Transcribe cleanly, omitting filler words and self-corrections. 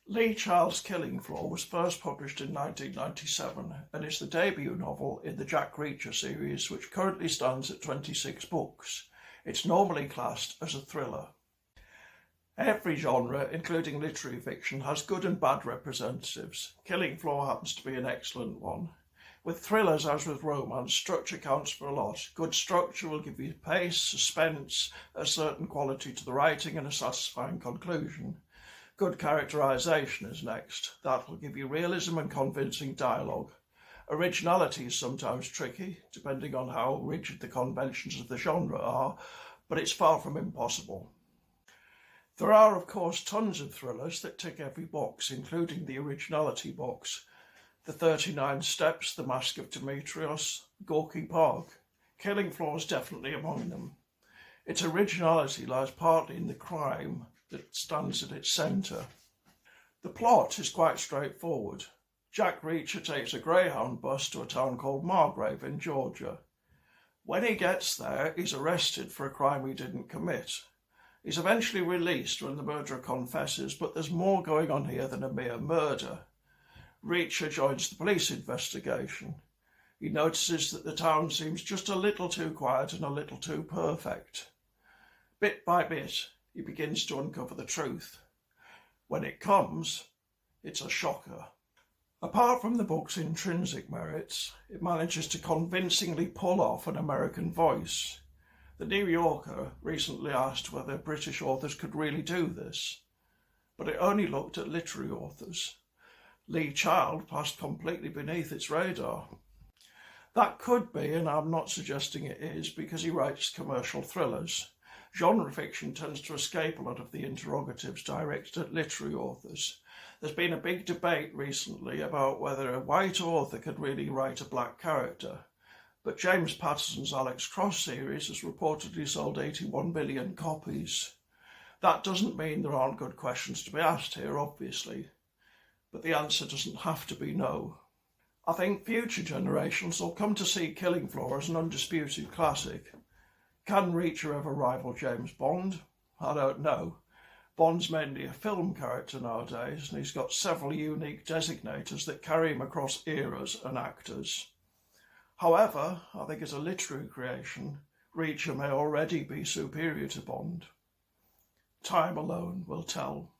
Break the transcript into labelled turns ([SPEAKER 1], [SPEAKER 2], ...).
[SPEAKER 1] Lee Child's Killing Floor was first published in 1997 and is the debut novel in the Jack Reacher series, which currently stands at 26 books. It's normally classed as a thriller. Every genre, including literary fiction, has good and bad representatives. Killing Floor happens to be an excellent one. With thrillers, as with romance, structure counts for a lot. Good structure will give you pace, suspense, a certain quality to the writing and a satisfying conclusion. Good characterisation is next. That will give you realism and convincing dialogue. Originality is sometimes tricky, depending on how rigid the conventions of the genre are, but it's far from impossible. There are, of course, tons of thrillers that tick every box, including the originality box. The 39 Steps, The Mask of Demetrios, Gorky Park. Killing Floor is definitely among them. Its originality lies partly in the crime that stands at its centre. The plot is quite straightforward. Jack Reacher takes a Greyhound bus to a town called Margrave in Georgia. When he gets there, he's arrested for a crime he didn't commit. He's eventually released when the murderer confesses, but there's more going on here than a mere murder. Reacher joins the police investigation. He notices that the town seems just a little too quiet and a little too perfect. Bit by bit, he begins to uncover the truth. When it comes, it's a shocker. Apart from the book's intrinsic merits, it manages to convincingly pull off an American voice. The New Yorker recently asked whether British authors could really do this, but it only looked at literary authors. Lee Child passed completely beneath its radar. That could be, and I'm not suggesting it is, because he writes commercial thrillers. Genre fiction tends to escape a lot of the interrogatives directed at literary authors. There's been a big debate recently about whether a white author could really write a black character, but James Patterson's Alex Cross series has reportedly sold 81 million copies. That doesn't mean there aren't good questions to be asked here, obviously, but the answer doesn't have to be no. I think future generations will come to see Killing Floor as an undisputed classic. Can Reacher ever rival James Bond? I don't know. Bond's mainly a film character nowadays, and he's got several unique designators that carry him across eras and actors. However, I think as a literary creation, Reacher may already be superior to Bond. Time alone will tell.